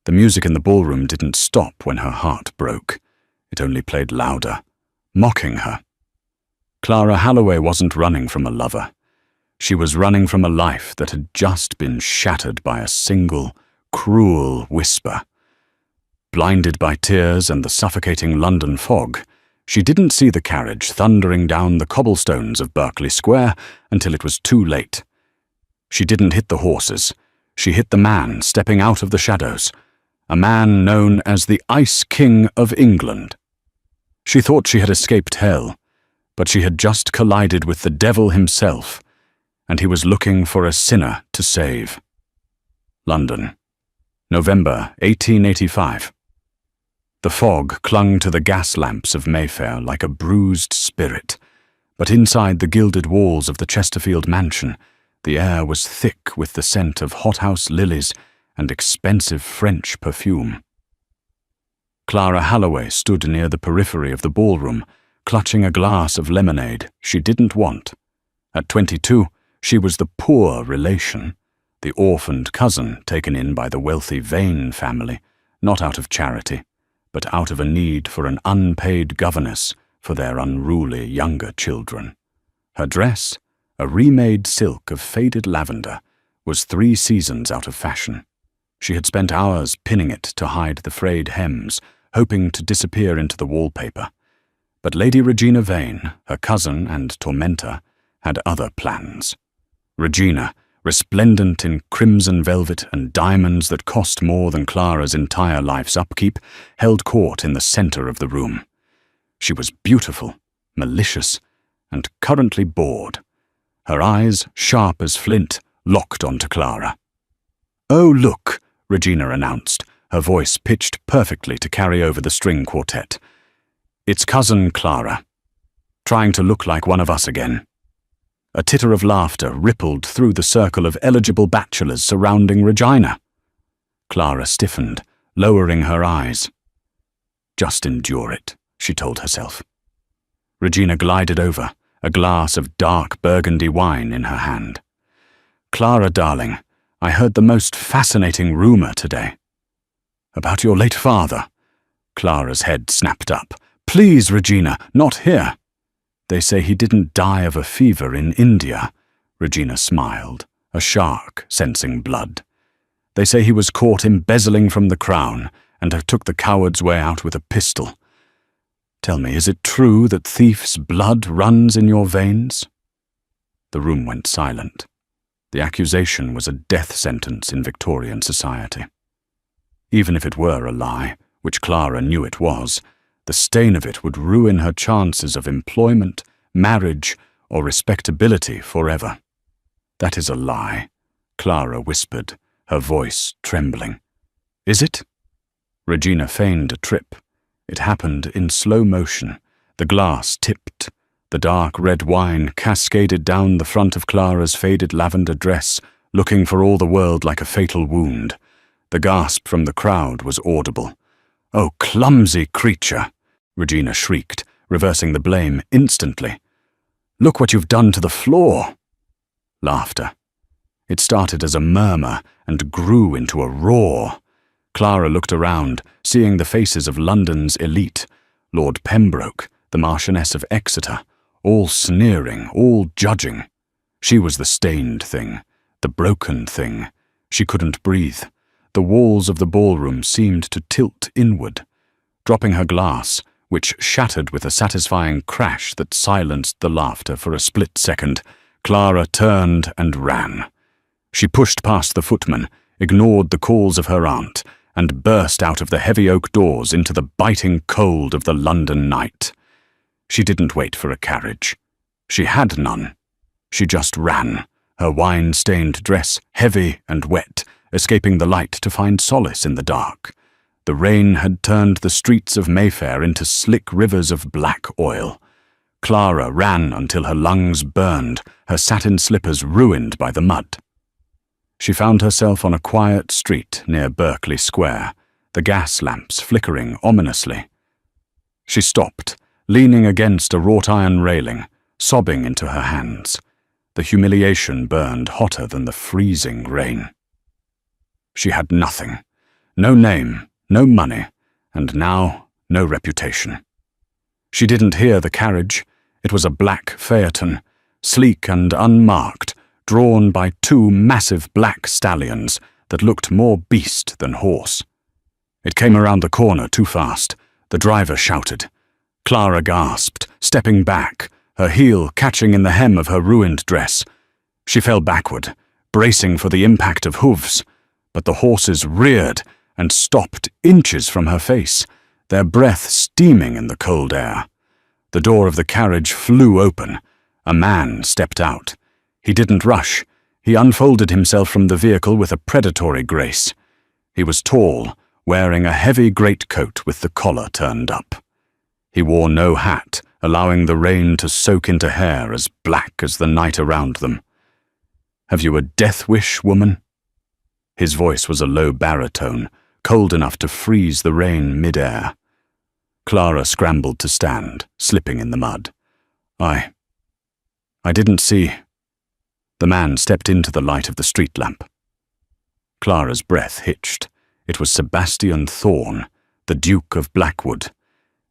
The music in the ballroom didn't stop when her heart broke. It only played louder, mocking her. Clara Holloway wasn't running from a lover. She was running from a life that had just been shattered by a single, cruel whisper. Blinded by tears and the suffocating London fog, she didn't see the carriage thundering down the cobblestones of Berkeley Square until it was too late. She didn't hit the horses. She hit the man stepping out of the shadows, a man known as the Ice King of England. She thought she had escaped hell, but she had just collided with the devil himself, and he was looking for a sinner to save. London, November 1885. The fog clung to the gas lamps of Mayfair like a bruised spirit, but inside the gilded walls of the Chesterfield mansion, the air was thick with the scent of hothouse lilies and expensive French perfume. Clara Holloway stood near the periphery of the ballroom, clutching a glass of lemonade she didn't want. At 22, she was the poor relation, the orphaned cousin taken in by the wealthy Vane family, not out of charity, but out of a need for an unpaid governess for their unruly younger children. Her dress, a remade silk of faded lavender, was 3 seasons out of fashion. She had spent hours pinning it to hide the frayed hems, hoping to disappear into the wallpaper. But Lady Regina Vane, her cousin and tormentor, had other plans. Regina, resplendent in crimson velvet and diamonds that cost more than Clara's entire life's upkeep, held court in the center of the room. She was beautiful, malicious, and currently bored. Her eyes, sharp as flint, locked onto Clara. "Oh, look," Regina announced, her voice pitched perfectly to carry over the string quartet. "It's Cousin Clara, trying to look like one of us again." A titter of laughter rippled through the circle of eligible bachelors surrounding Regina. Clara stiffened, lowering her eyes. "Just endure it," she told herself. Regina glided over, a glass of dark burgundy wine in her hand. "Clara, darling, I heard the most fascinating rumor today." "About your late father?" Clara's head snapped up. "Please, Regina, not here." "They say he didn't die of a fever in India." Regina smiled, a shark sensing blood. "They say he was caught embezzling from the crown and took the coward's way out with a pistol. Tell me, is it true that thief's blood runs in your veins?" The room went silent. The accusation was a death sentence in Victorian society. Even if it were a lie, which Clara knew it was, the stain of it would ruin her chances of employment, marriage, or respectability forever. "That is a lie," Clara whispered, her voice trembling. "Is it?" Regina feigned a trip. It happened in slow motion. The glass tipped. The dark red wine cascaded down the front of Clara's faded lavender dress, looking for all the world like a fatal wound. The gasp from the crowd was audible. "Oh, clumsy creature!" Regina shrieked, reversing the blame instantly. "Look what you've done to the floor!" Laughter. It started as a murmur and grew into a roar. Clara looked around, seeing the faces of London's elite, Lord Pembroke, the Marchioness of Exeter, all sneering, all judging. She was the stained thing, the broken thing. She couldn't breathe. The walls of the ballroom seemed to tilt inward. Dropping her glass, which shattered with a satisfying crash that silenced the laughter for a split second, Clara turned and ran. She pushed past the footman, ignored the calls of her aunt, and burst out of the heavy oak doors into the biting cold of the London night. She didn't wait for a carriage. She had none. She just ran, her wine-stained dress heavy and wet, escaping the light to find solace in the dark. The rain had turned the streets of Mayfair into slick rivers of black oil. Clara ran until her lungs burned, her satin slippers ruined by the mud. She found herself on a quiet street near Berkeley Square, the gas lamps flickering ominously. She stopped, leaning against a wrought-iron railing, sobbing into her hands. The humiliation burned hotter than the freezing rain. She had nothing. No name, no money, and now no reputation. She didn't hear the carriage. It was a black phaeton, sleek and unmarked, drawn by two massive black stallions that looked more beast than horse. It came around the corner too fast. The driver shouted. Clara gasped, stepping back, her heel catching in the hem of her ruined dress. She fell backward, bracing for the impact of hooves, but the horses reared and stopped inches from her face, their breath steaming in the cold air. The door of the carriage flew open. A man stepped out. He didn't rush. He unfolded himself from the vehicle with a predatory grace. He was tall, wearing a heavy greatcoat with the collar turned up. He wore no hat, allowing the rain to soak into hair as black as the night around them. "Have you a death wish, woman?" His voice was a low baritone, cold enough to freeze the rain mid-air. Clara scrambled to stand, slipping in the mud. I didn't see." The man stepped into the light of the street lamp. Clara's breath hitched. It was Sebastian Thorne, the Duke of Blackwood.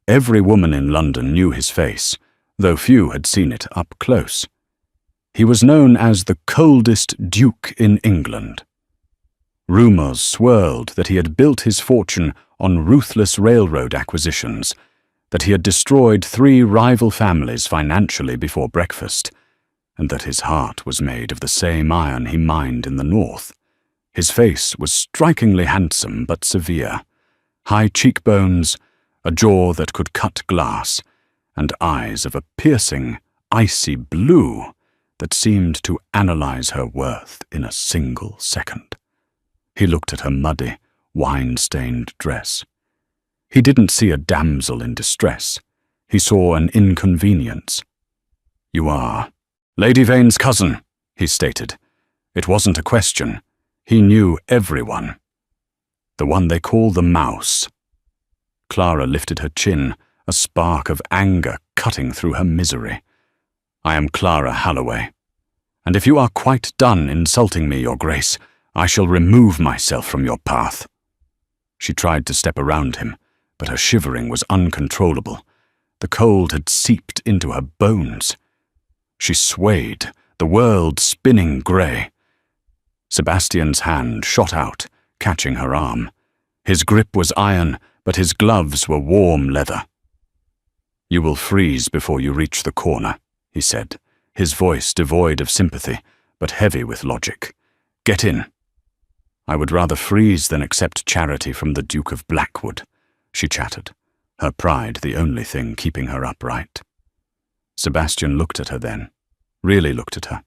Every woman in London knew his face, though few had seen it up close. He was known as the coldest duke in England. Rumours swirled that he had built his fortune on ruthless railroad acquisitions, that he had destroyed 3 rival families financially before breakfast, and that his heart was made of the same iron he mined in the north. His face was strikingly handsome but severe, high cheekbones, a jaw that could cut glass, and eyes of a piercing, icy blue that seemed to analyze her worth in a single second. He looked at her muddy, wine-stained dress. He didn't see a damsel in distress. He saw an inconvenience. "You are Lady Vane's cousin," he stated. It wasn't a question. He knew everyone. "The one they call the Mouse." Clara lifted her chin, a spark of anger cutting through her misery. "I am Clara Halloway, and if you are quite done insulting me, Your Grace, I shall remove myself from your path." She tried to step around him, but her shivering was uncontrollable. The cold had seeped into her bones. She swayed, the world spinning grey. Sebastian's hand shot out, catching her arm. His grip was iron, but his gloves were warm leather. "You will freeze before you reach the corner," he said, his voice devoid of sympathy, but heavy with logic. "Get in." "I would rather freeze than accept charity from the Duke of Blackwood," she chattered, her pride the only thing keeping her upright. Sebastian looked at her then, really looked at her.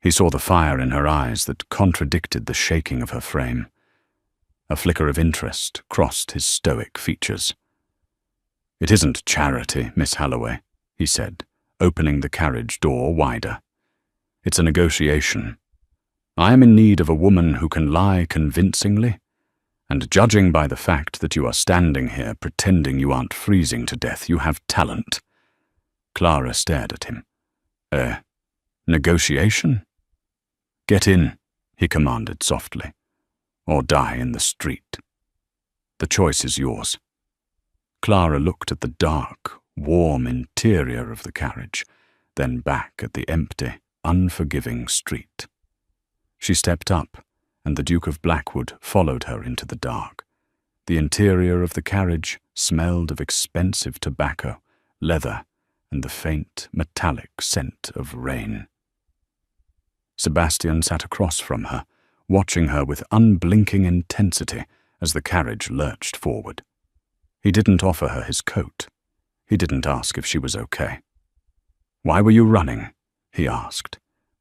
He saw the fire in her eyes that contradicted the shaking of her frame. A flicker of interest crossed his stoic features. "It isn't charity, Miss Halloway," he said, opening the carriage door wider. "It's a negotiation. I am in need of a woman who can lie convincingly, and judging by the fact that you are standing here pretending you aren't freezing to death, you have talent." Clara stared at him. Negotiation?" "Get in," he commanded softly, "or die in the street. The choice is yours." Clara looked at the dark, warm interior of the carriage, then back at the empty, unforgiving street. She stepped up, and the Duke of Blackwood followed her into the dark. The interior of the carriage smelled of expensive tobacco, leather, and the faint, metallic scent of rain. Sebastian sat across from her, watching her with unblinking intensity as the carriage lurched forward. He didn't offer her his coat. He didn't ask if she was okay. "Why were you running?" he asked.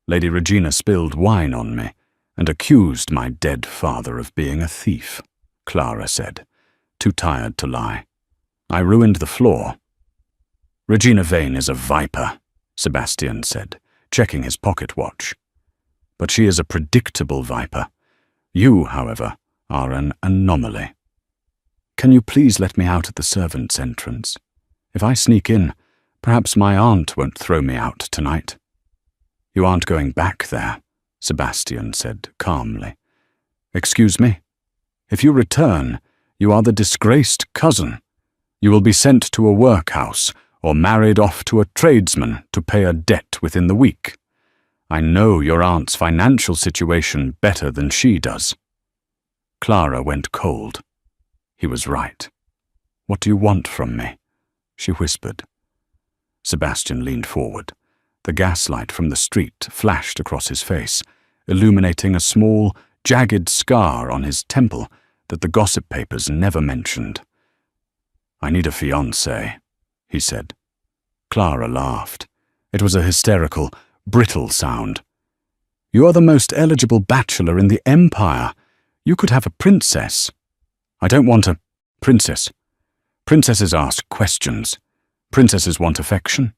"Lady Regina spilled wine on me and accused my dead father of being a thief," Clara said, too tired to lie. "I ruined the floor." "Regina Vane is a viper," Sebastian said, checking his pocket watch. "But she is a predictable viper. You, however, are an anomaly. Can you please let me out at the servants' entrance? If I sneak in, perhaps my aunt won't throw me out tonight." "You aren't going back there," Sebastian said calmly. "Excuse me?" If you return, you are the disgraced cousin. You will be sent to a workhouse or married off to a tradesman to pay a debt within the week. I know your aunt's financial situation better than she does." Clara went cold. He was right. "What do you want from me?" she whispered. Sebastian leaned forward. The gaslight from the street flashed across his face, illuminating a small, jagged scar on his temple that the gossip papers never mentioned. "I need a fiancé," he said. Clara laughed. It was a hysterical, brittle sound. "You are the most eligible bachelor in the Empire. You could have a princess." "I don't want a princess. Princesses ask questions. Princesses want affection.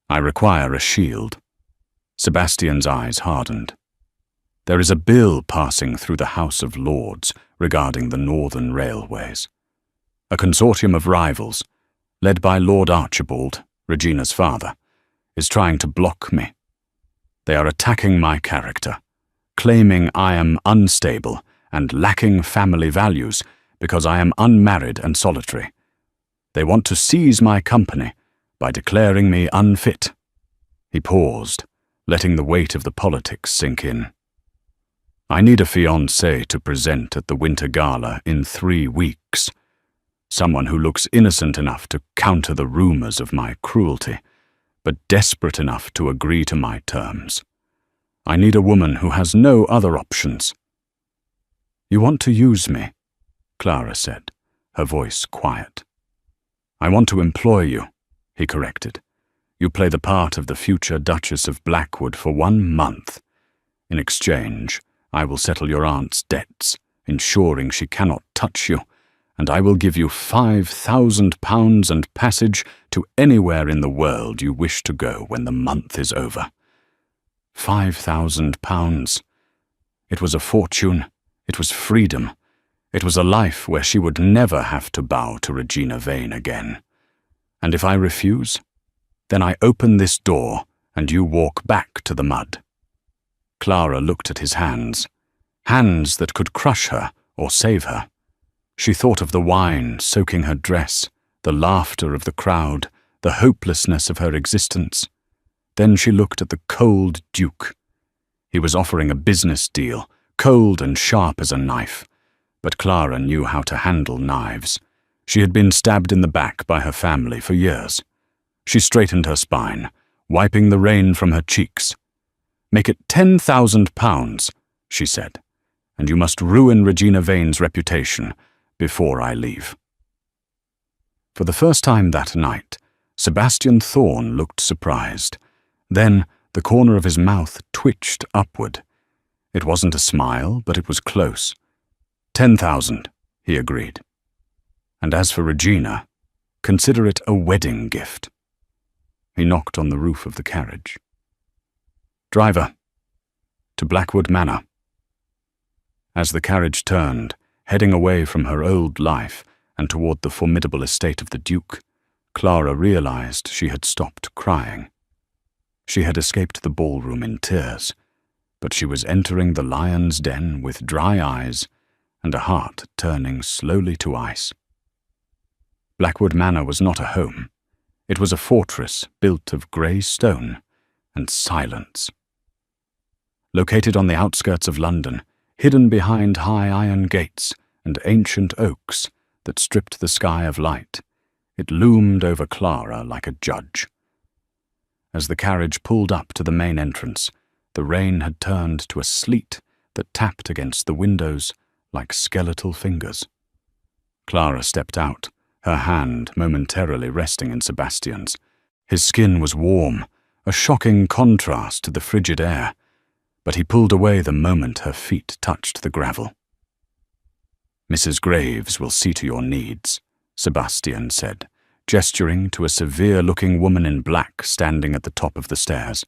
I require a shield." Sebastian's eyes hardened. "There is a bill passing through the House of Lords regarding the Northern Railways. A consortium of rivals, led by Lord Archibald, Regina's father, is trying to block me. They are attacking my character, claiming I am unstable and lacking family values because I am unmarried and solitary. They want to seize my company by declaring me unfit." He paused, letting the weight of the politics sink in. "I need a fiancé to present at the Winter Gala in 3 weeks. Someone who looks innocent enough to counter the rumors of my cruelty, but desperate enough to agree to my terms. I need a woman who has no other options." "You want to use me," Clara said, her voice quiet. "I want to employ you," he corrected. "You play the part of the future Duchess of Blackwood for 1 month. In exchange, I will settle your aunt's debts, ensuring she cannot touch you, and I will give you £5,000 and passage to anywhere in the world you wish to go when the month is over." £5,000. It was a fortune. It was freedom. It was a life where she would never have to bow to Regina Vane again. And if I refuse, then I open this door and you walk back to the mud. Clara looked at his hands that could crush her or save her. She thought of the wine soaking her dress, the laughter of the crowd, the hopelessness of her existence. Then she looked at the cold Duke. He was offering a business deal, cold and sharp as a knife. But Clara knew how to handle knives. She had been stabbed in the back by her family for years. She straightened her spine, wiping the rain from her cheeks. "Make it £10,000, she said, "and you must ruin Regina Vane's reputation before I leave." For the first time that night, Sebastian Thorne looked surprised. Then the corner of his mouth twitched upward. It wasn't a smile, but it was close. 10,000, he agreed. "And as for Regina, consider it a wedding gift." He knocked on the roof of the carriage. "Driver, to Blackwood Manor." As the carriage turned, heading away from her old life and toward the formidable estate of the Duke, Clara realized she had stopped crying. She had escaped the ballroom in tears, but she was entering the lion's den with dry eyes and a heart turning slowly to ice. Blackwood Manor was not a home. It was a fortress built of grey stone and silence. Located on the outskirts of London, hidden behind high iron gates and ancient oaks that stripped the sky of light, it loomed over Clara like a judge. As the carriage pulled up to the main entrance, the rain had turned to a sleet that tapped against the windows like skeletal fingers. Clara stepped out, her hand momentarily resting in Sebastian's. His skin was warm, a shocking contrast to the frigid air, but he pulled away the moment her feet touched the gravel. "Mrs. Graves will see to your needs," Sebastian said, gesturing to a severe-looking woman in black standing at the top of the stairs.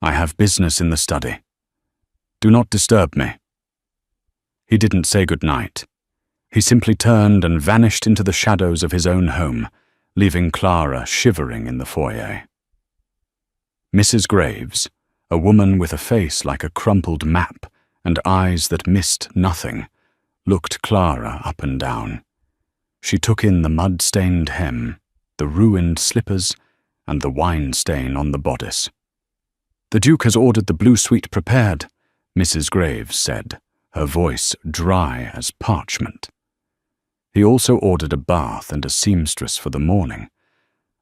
"I have business in the study. Do not disturb me." He didn't say good night. He simply turned and vanished into the shadows of his own home, leaving Clara shivering in the foyer. Mrs. Graves, a woman with a face like a crumpled map and eyes that missed nothing, looked Clara up and down. She took in the mud-stained hem, the ruined slippers, and the wine stain on the bodice. "The Duke has ordered the blue suite prepared," Mrs. Graves said, her voice dry as parchment. "He also ordered a bath and a seamstress for the morning.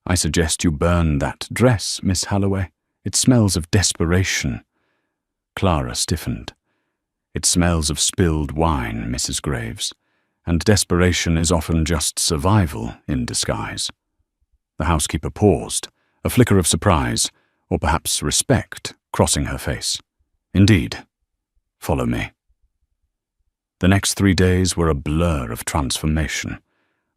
I suggest you burn that dress, Miss Halloway. It smells of desperation." Clara stiffened. "It smells of spilled wine, Mrs. Graves, and desperation is often just survival in disguise." The housekeeper paused, a flicker of surprise, or perhaps respect, crossing her face. "Indeed. Follow me." The next 3 days were a blur of transformation.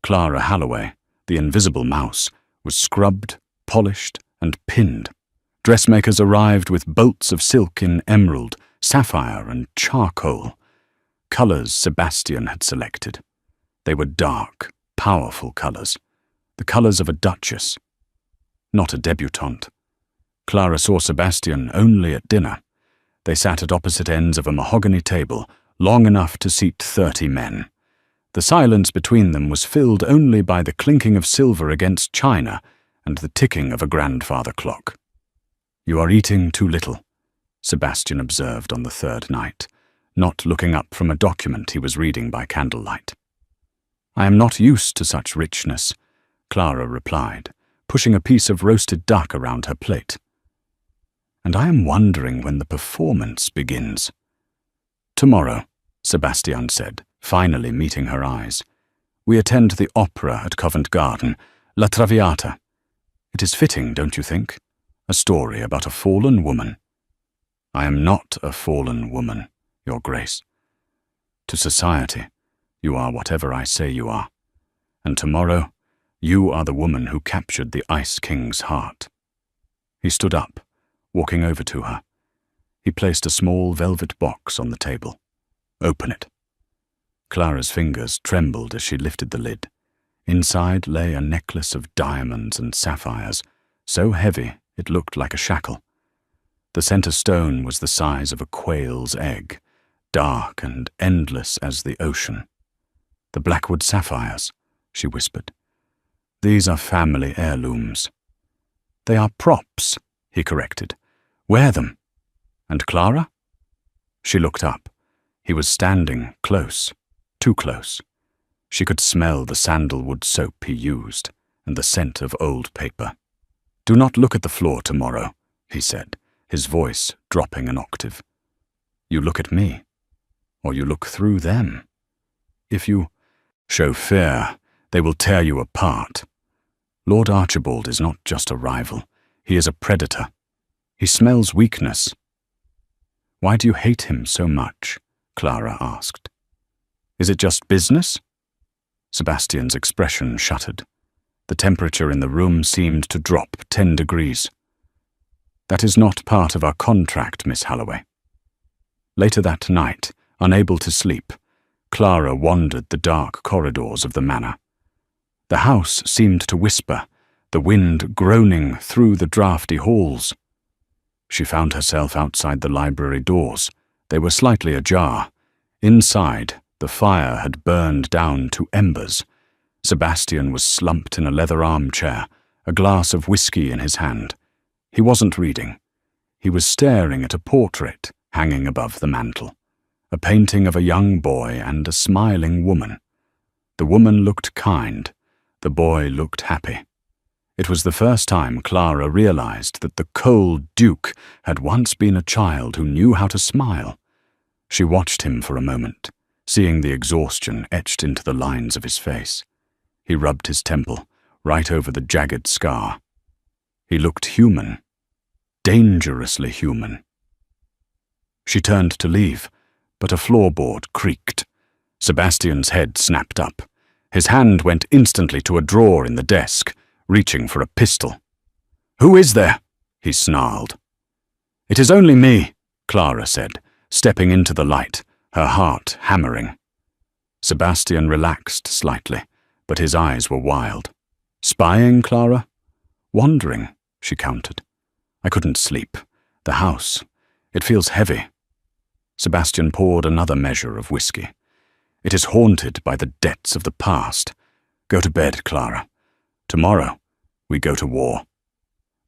Clara Halloway, the invisible mouse, was scrubbed, polished, and pinned. Dressmakers arrived with bolts of silk in emerald, sapphire, and charcoal. Colours Sebastian had selected. They were dark, powerful colours, the colours of a duchess, not a debutante. Clara saw Sebastian only at dinner. They sat at opposite ends of a mahogany table, long enough to seat 30 men. The silence between them was filled only by the clinking of silver against china and the ticking of a grandfather clock. "You are eating too little," Sebastian observed on the third night, not looking up from a document he was reading by candlelight. "I am not used to such richness," Clara replied, pushing a piece of roasted duck around her plate. "And I am wondering when the performance begins." "Tomorrow," Sebastian said, finally meeting her eyes. "We attend the opera at Covent Garden, La Traviata. It is fitting, don't you think? A story about a fallen woman." "I am not a fallen woman, Your Grace. To society, you are whatever I say you are. And tomorrow, you are the woman who captured the Ice King's heart." He stood up, walking over to her. He placed a small velvet box on the table. "Open it." Clara's fingers trembled as she lifted the lid. Inside lay a necklace of diamonds and sapphires, so heavy it looked like a shackle. The center stone was the size of a quail's egg, dark and endless as the ocean. "The Blackwood sapphires," she whispered. "These are family heirlooms." "They are props," he corrected. "Wear them." "And Clara?" She looked up. He was standing close, too close. She could smell the sandalwood soap he used and the scent of old paper. "Do not look at the floor tomorrow," he said, his voice dropping an octave. "You look at me, or you look through them. If you show fear, they will tear you apart. Lord Archibald is not just a rival. He is a predator. He smells weakness." "Why do you hate him so much?" Clara asked. "Is it just business?" Sebastian's expression shuttered. The temperature in the room seemed to drop 10 degrees. "That is not part of our contract, Miss Halloway." Later that night, unable to sleep, Clara wandered the dark corridors of the manor. The house seemed to whisper, the wind groaning through the draughty halls. She found herself outside the library doors. They were slightly ajar. Inside, the fire had burned down to embers. Sebastian was slumped in a leather armchair, a glass of whiskey in his hand. He wasn't reading. He was staring at a portrait hanging above the mantel, a painting of a young boy and a smiling woman. The woman looked kind. The boy looked happy. It was the first time Clara realized that the cold Duke had once been a child who knew how to smile. She watched him for a moment, seeing the exhaustion etched into the lines of his face. He rubbed his temple, right over the jagged scar. He looked human, dangerously human. She turned to leave, but a floorboard creaked. Sebastian's head snapped up. His hand went instantly to a drawer in the desk, reaching for a pistol. "Who is there?" he snarled. "It is only me," Clara said, stepping into the light, her heart hammering. Sebastian relaxed slightly, but his eyes were wild. "Spying, Clara?" "Wandering," she countered. "I couldn't sleep. The house. It feels heavy." Sebastian poured another measure of whiskey. It is haunted by the debts of the past. Go to bed, Clara. Tomorrow, we go to war."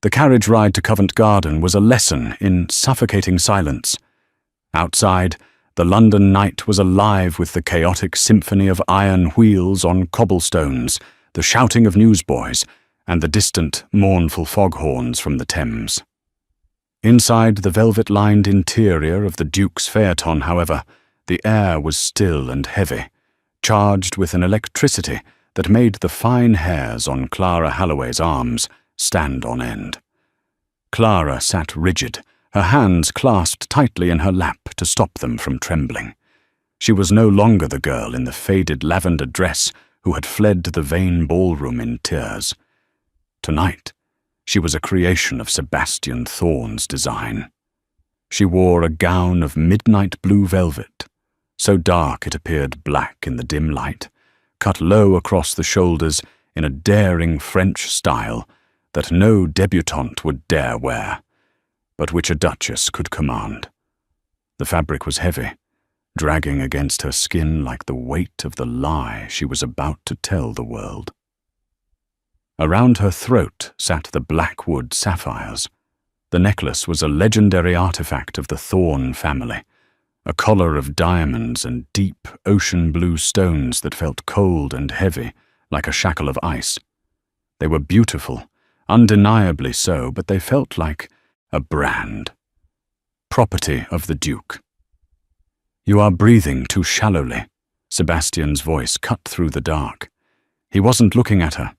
The carriage ride to Covent Garden was a lesson in suffocating silence. Outside, the London night was alive with the chaotic symphony of iron wheels on cobblestones, the shouting of newsboys, and the distant, mournful foghorns from the Thames. Inside the velvet-lined interior of the Duke's phaeton, however, the air was still and heavy, charged with an electricity that made the fine hairs on Clara Halloway's arms stand on end. Clara sat rigid, her hands clasped tightly in her lap to stop them from trembling. She was no longer the girl in the faded lavender dress who had fled to the vain ballroom in tears. Tonight, she was a creation of Sebastian Thorne's design. She wore a gown of midnight blue velvet, so dark it appeared black in the dim light, cut low across the shoulders in a daring French style that no debutante would dare wear, but which a duchess could command. The fabric was heavy, dragging against her skin like the weight of the lie she was about to tell the world. Around her throat sat the blackwood sapphires. The necklace was a legendary artifact of the Thorne family, a collar of diamonds and deep ocean blue stones that felt cold and heavy, like a shackle of ice. They were beautiful, undeniably so, but they felt like a brand. Property of the Duke. "You are breathing too shallowly," Sebastian's voice cut through the dark. He wasn't looking at her.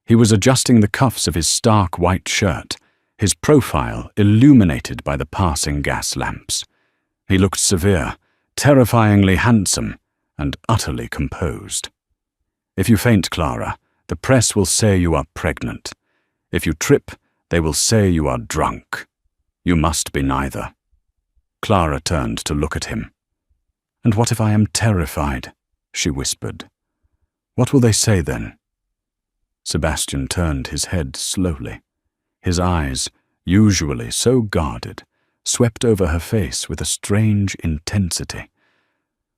He was adjusting the cuffs of his stark white shirt, his profile illuminated by the passing gas lamps. He looked severe, terrifyingly handsome, and utterly composed. "If you faint, Clara, the press will say you are pregnant. If you trip, they will say you are drunk. You must be neither." Clara turned to look at him. "And what if I am terrified?" she whispered. "What will they say then?" Sebastian turned his head slowly. His eyes, usually so guarded, swept over her face with a strange intensity.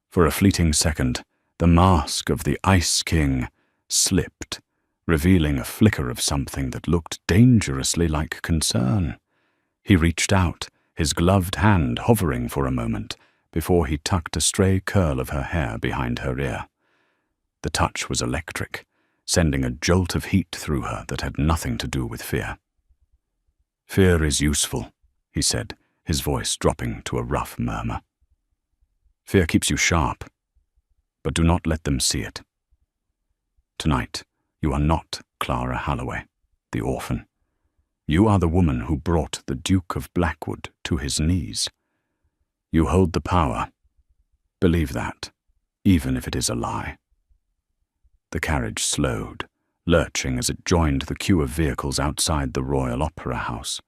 For a fleeting second, the mask of the Ice King slipped, revealing a flicker of something that looked dangerously like concern. He reached out, his gloved hand hovering for a moment, before he tucked a stray curl of her hair behind her ear. The touch was electric, sending a jolt of heat through her that had nothing to do with fear. "Fear is useful," he said, his voice dropping to a rough murmur. "Fear keeps you sharp, but do not let them see it. Tonight, you are not Clara Halloway, the orphan. You are the woman who brought the Duke of Blackwood to his knees. You hold the power. Believe that, even if it is a lie." The carriage slowed, lurching as it joined the queue of vehicles outside the Royal Opera House.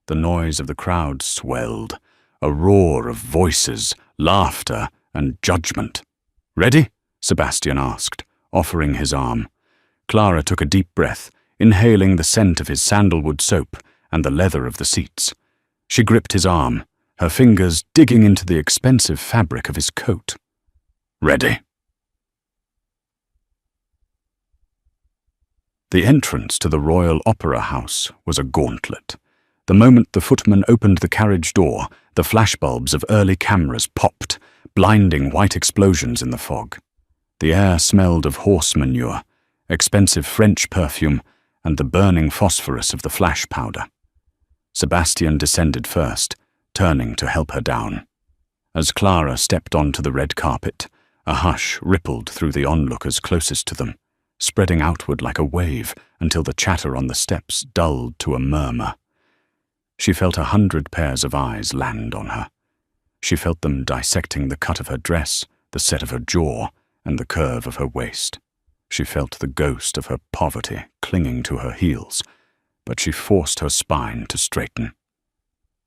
The noise of the crowd swelled, a roar of voices, laughter, and judgment. "Ready?" Sebastian asked, offering his arm. Clara took a deep breath, inhaling the scent of his sandalwood soap and the leather of the seats. She gripped his arm, her fingers digging into the expensive fabric of his coat. "Ready." The entrance to the Royal Opera House was a gauntlet. The moment the footman opened the carriage door, the flashbulbs of early cameras popped, blinding white explosions in the fog. The air smelled of horse manure, expensive French perfume, and the burning phosphorus of the flash powder. Sebastian descended first, turning to help her down. As Clara stepped onto the red carpet, a hush rippled through the onlookers closest to them, spreading outward like a wave until the chatter on the steps dulled to a murmur. She felt 100 pairs of eyes land on her. She felt them dissecting the cut of her dress, the set of her jaw, and the curve of her waist. She felt the ghost of her poverty clinging to her heels, but she forced her spine to straighten.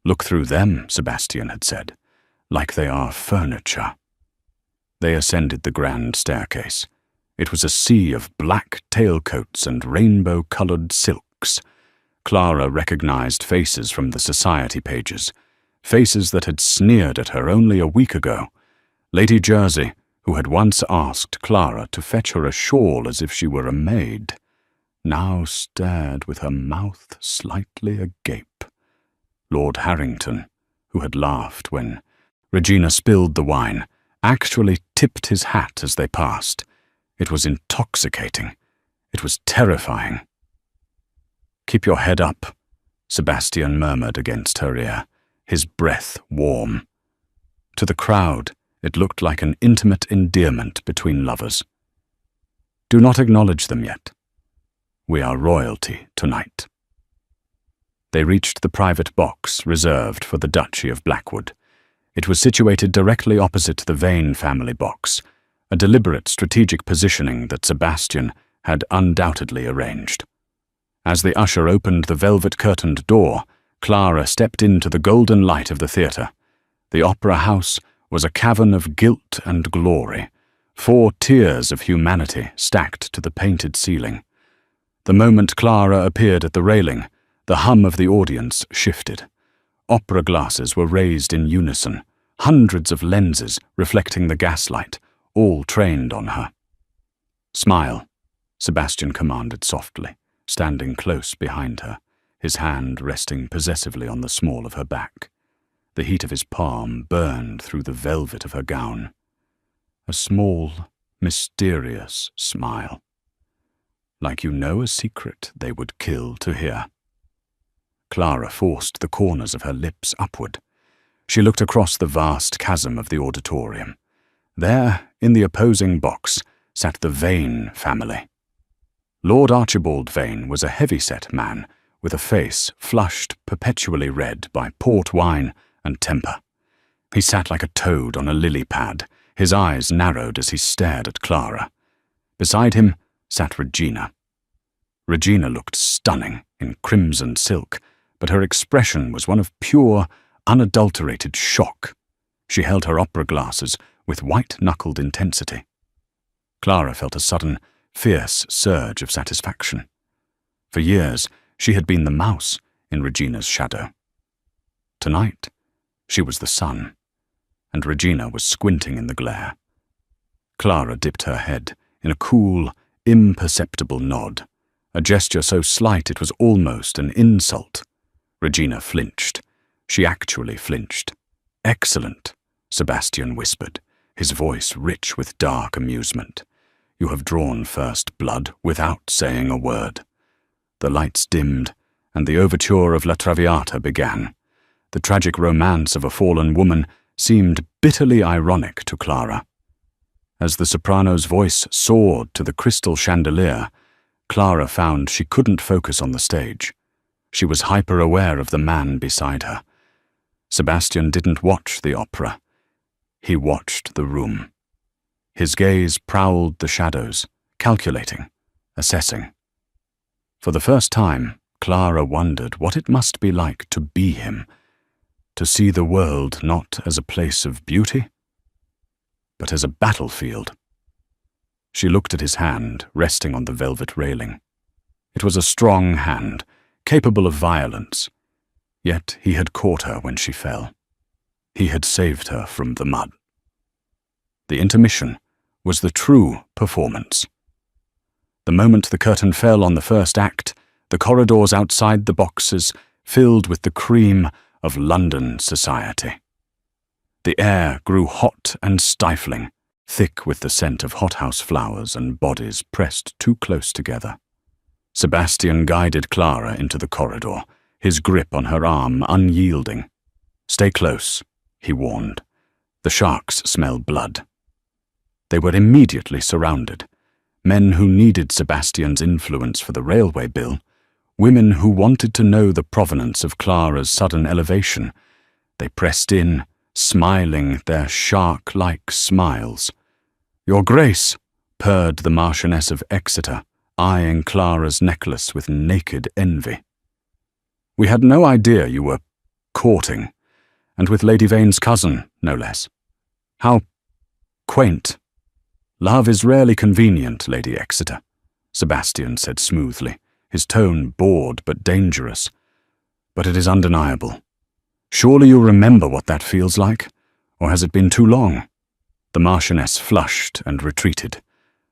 "Look through them," Sebastian had said, "like they are furniture." They ascended the grand staircase. It was a sea of black tailcoats and rainbow-colored silks. Clara recognized faces from the society pages, faces that had sneered at her only a week ago. Lady Jersey, who had once asked Clara to fetch her a shawl as if she were a maid, now stared with her mouth slightly agape. Lord Harrington, who had laughed when Regina spilled the wine, actually tipped his hat as they passed. It was intoxicating. It was terrifying. "Keep your head up," Sebastian murmured against her ear, his breath warm. To the crowd, it looked like an intimate endearment between lovers. "Do not acknowledge them yet. We are royalty tonight." They reached the private box reserved for the Duchy of Blackwood. It was situated directly opposite the Vane family box, a deliberate strategic positioning that Sebastian had undoubtedly arranged. As the usher opened the velvet-curtained door, Clara stepped into the golden light of the theatre. The opera house was a cavern of guilt and glory, 4 tiers of humanity stacked to the painted ceiling. The moment Clara appeared at the railing, the hum of the audience shifted. Opera glasses were raised in unison, hundreds of lenses reflecting the gaslight, all trained on her. "Smile," Sebastian commanded softly, standing close behind her, his hand resting possessively on the small of her back. The heat of his palm burned through the velvet of her gown. A small, mysterious smile. Like you know a secret they would kill to hear. Clara forced the corners of her lips upward. She looked across the vast chasm of the auditorium. There, in the opposing box, sat the Vane family. Lord Archibald Vane was a heavy-set man with a face flushed perpetually red by port wine and temper. He sat like a toad on a lily pad, his eyes narrowed as he stared at Clara. Beside him sat Regina. Regina looked stunning in crimson silk, but her expression was one of pure, unadulterated shock. She held her opera glasses with white-knuckled intensity. Clara felt a sudden, fierce surge of satisfaction. For years, she had been the mouse in Regina's shadow. Tonight, she was the sun, and Regina was squinting in the glare. Clara dipped her head in a cool, imperceptible nod, a gesture so slight it was almost an insult. Regina flinched. She actually flinched. "Excellent," Sebastian whispered, his voice rich with dark amusement. "You have drawn first blood without saying a word." The lights dimmed, and the overture of La Traviata began. The tragic romance of a fallen woman seemed bitterly ironic to Clara. As the soprano's voice soared to the crystal chandelier, Clara found she couldn't focus on the stage. She was hyper-aware of the man beside her. Sebastian didn't watch the opera. He watched the room. His gaze prowled the shadows, calculating, assessing. For the first time, Clara wondered what it must be like to be him, to see the world not as a place of beauty, but as a battlefield. She looked at his hand resting on the velvet railing. It was a strong hand, capable of violence, yet he had caught her when she fell. He had saved her from the mud. The intermission was the true performance. The moment the curtain fell on the first act, the corridors outside the boxes filled with the cream of London society. The air grew hot and stifling, thick with the scent of hothouse flowers and bodies pressed too close together. Sebastian guided Clara into the corridor, his grip on her arm unyielding. "Stay close," he warned. "The sharks smell blood." They were immediately surrounded. Men who needed Sebastian's influence for the railway bill, women who wanted to know the provenance of Clara's sudden elevation. They pressed in, smiling their shark-like smiles. "Your Grace," purred the Marchioness of Exeter, eyeing Clara's necklace with naked envy. "We had no idea you were courting, and with Lady Vane's cousin, no less. How quaint." "Love is rarely convenient, Lady Exeter," Sebastian said smoothly, his tone bored but dangerous. "But it is undeniable. Surely you remember what that feels like, or has it been too long?" The Marchioness flushed and retreated.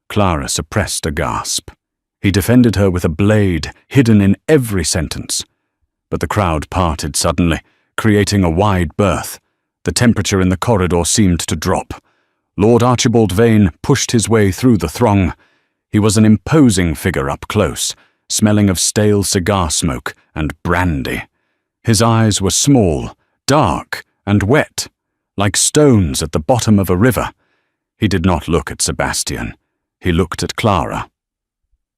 Clara suppressed a gasp. He defended her with a blade hidden in every sentence. But the crowd parted suddenly, creating a wide berth. The temperature in the corridor seemed to drop. Lord Archibald Vane pushed his way through the throng. He was an imposing figure up close, smelling of stale cigar smoke and brandy. His eyes were small, dark, and wet, like stones at the bottom of a river. He did not look at Sebastian. He looked at Clara.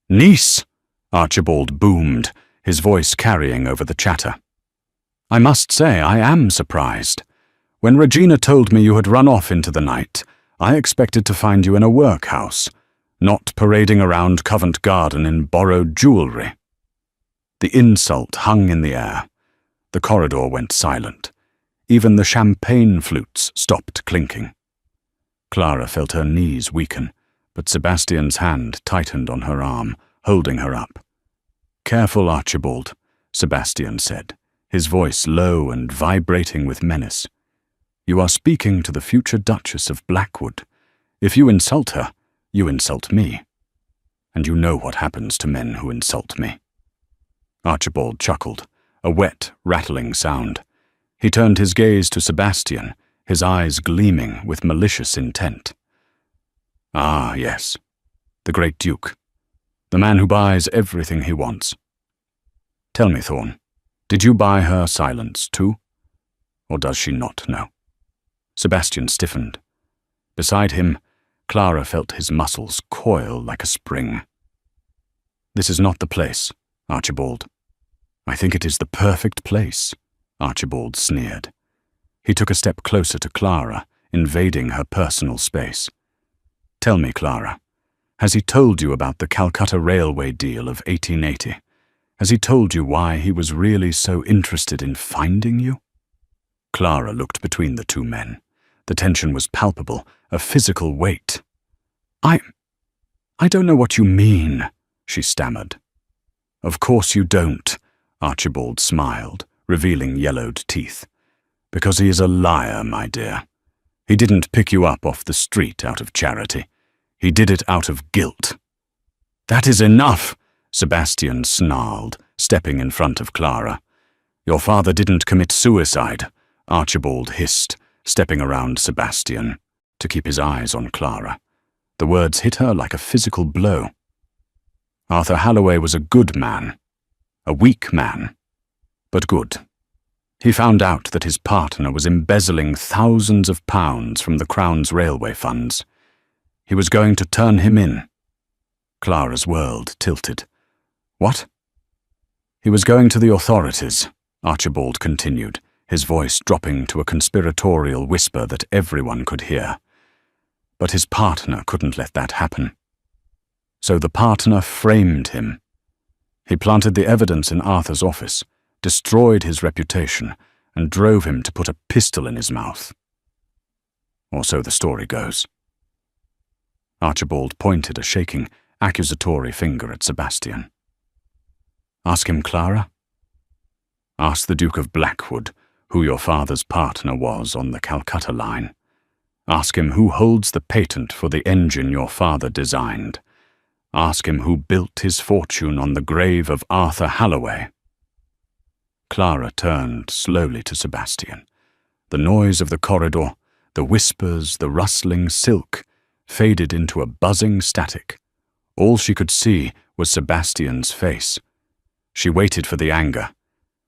"Niece!" Archibald boomed, his voice carrying over the chatter. "I must say I am surprised. When Regina told me you had run off into the night, I expected to find you in a workhouse, not parading around Covent Garden in borrowed jewellery." The insult hung in the air. The corridor went silent. Even the champagne flutes stopped clinking. Clara felt her knees weaken, but Sebastian's hand tightened on her arm, holding her up. "Careful, Archibald," Sebastian said, his voice low and vibrating with menace. "You are speaking to the future Duchess of Blackwood. If you insult her, you insult me. And you know what happens to men who insult me." Archibald chuckled, a wet, rattling sound. He turned his gaze to Sebastian, his eyes gleaming with malicious intent. "Ah, yes, the great Duke. The man who buys everything he wants. Tell me, Thorn, did you buy her silence too? Or does she not know?" Sebastian stiffened. Beside him, Clara felt his muscles coil like a spring. "This is not the place, Archibald." "I think it is the perfect place," Archibald sneered. He took a step closer to Clara, invading her personal space. "Tell me, Clara, has he told you about the Calcutta Railway deal of 1880? Has he told you why he was really so interested in finding you?" Clara looked between the two men. The tension was palpable, a physical weight. I don't know what you mean," she stammered. "Of course you don't," Archibald smiled, revealing yellowed teeth. "Because he is a liar, my dear. He didn't pick you up off the street out of charity. He did it out of guilt." "That is enough," Sebastian snarled, stepping in front of Clara. "Your father didn't commit suicide," Archibald hissed, stepping around Sebastian to keep his eyes on Clara. The words hit her like a physical blow. "Arthur Halloway was a good man. A weak man, but good. He found out that his partner was embezzling thousands of pounds from the Crown's railway funds. He was going to turn him in." Clara's world tilted. "What?" "He was going to the authorities," Archibald continued, his voice dropping to a conspiratorial whisper that everyone could hear. But his partner couldn't let that happen. So the partner framed him. He planted the evidence in Arthur's office, destroyed his reputation, and drove him to put a pistol in his mouth. Or so the story goes. Archibald pointed a shaking, accusatory finger at Sebastian. "Ask him, Clara. Ask the Duke of Blackwood who your father's partner was on the Calcutta line. Ask him who holds the patent for the engine your father designed. Ask him who built his fortune on the grave of Arthur Halloway." Clara turned slowly to Sebastian. The noise of the corridor, the whispers, the rustling silk, faded into a buzzing static. All she could see was Sebastian's face. She waited for the anger.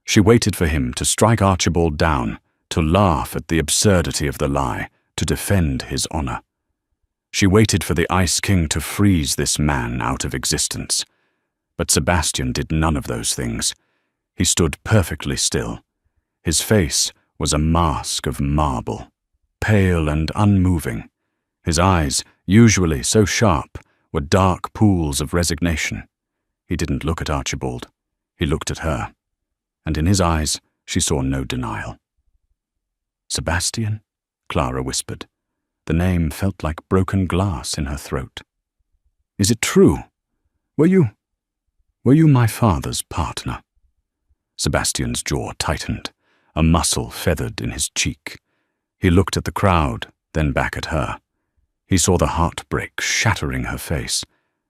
She waited for him to strike Archibald down, to laugh at the absurdity of the lie, to defend his honor. She waited for the Ice King to freeze this man out of existence. But Sebastian did none of those things. He stood perfectly still. His face was a mask of marble, pale and unmoving. His eyes, usually so sharp, were dark pools of resignation. He didn't look at Archibald. He looked at her. And in his eyes she saw no denial. "Sebastian?" Clara whispered. The name felt like broken glass in her throat. "Is it true? Were you my father's partner?" Sebastian's jaw tightened. A muscle feathered in his cheek. He looked at the crowd, then back at her. He saw the heartbreak shattering her face,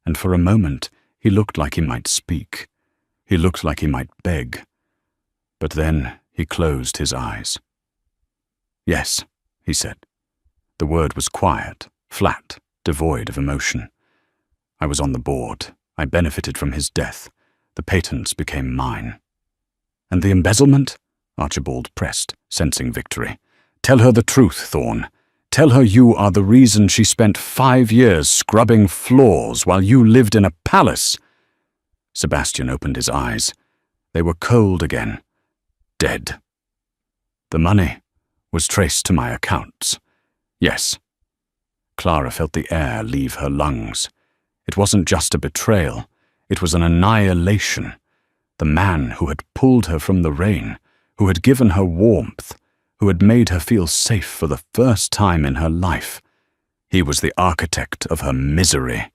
and for a moment he looked like he might speak. He looked like he might beg. But then he closed his eyes. "Yes," he said. The word was quiet, flat, devoid of emotion. "I was on the board. I benefited from his death. The patents became mine." "And the embezzlement?" Archibald pressed, sensing victory. "Tell her the truth, Thorne. Tell her you are the reason she spent 5 years scrubbing floors while you lived in a palace." Sebastian opened his eyes. They were cold again. Dead. "The money was traced to my accounts. Yes." Clara felt the air leave her lungs. It wasn't just a betrayal. It was an annihilation. The man who had pulled her from the rain, who had given her warmth, who had made her feel safe for the first time in her life. He was the architect of her misery.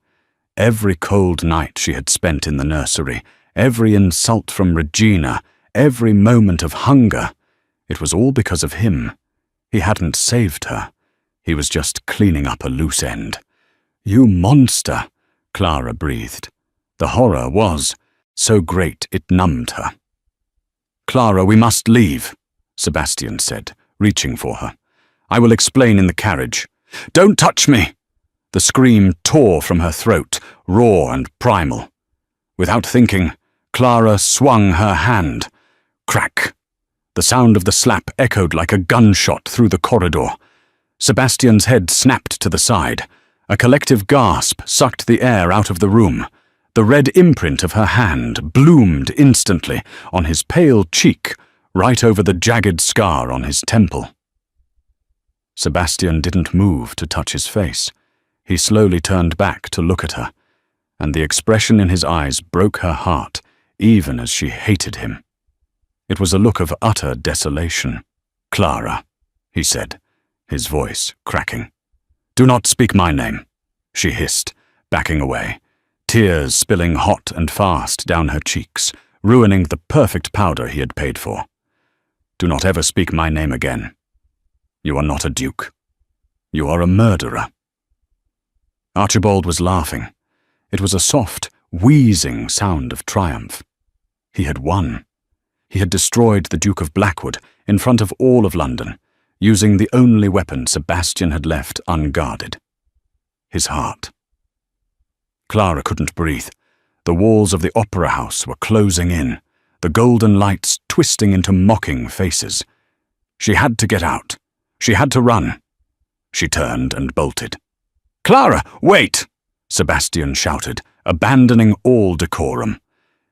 Every cold night she had spent in the nursery, every insult from Regina, every moment of hunger, it was all because of him. He hadn't saved her. He was just cleaning up a loose end. "You monster," Clara breathed. The horror was so great it numbed her. "Clara, we must leave," Sebastian said, reaching for her. "I will explain in the carriage." "Don't touch me!" The scream tore from her throat, raw and primal. Without thinking, Clara swung her hand. Crack! The sound of the slap echoed like a gunshot through the corridor. Sebastian's head snapped to the side. A collective gasp sucked the air out of the room. The red imprint of her hand bloomed instantly on his pale cheek, right over the jagged scar on his temple. Sebastian didn't move to touch his face. He slowly turned back to look at her, and the expression in his eyes broke her heart, even as she hated him. It was a look of utter desolation. "Clara," he said, his voice cracking. "Do not speak my name," she hissed, backing away, tears spilling hot and fast down her cheeks, ruining the perfect powder he had paid for. "Do not ever speak my name again. You are not a duke. You are a murderer." Archibald was laughing. It was a soft, wheezing sound of triumph. He had won. He had destroyed the Duke of Blackwood in front of all of London, using the only weapon Sebastian had left unguarded. His heart. Clara couldn't breathe. The walls of the opera house were closing in, the golden lights twisting into mocking faces. She had to get out. She had to run. She turned and bolted. "Clara, wait!" Sebastian shouted, abandoning all decorum.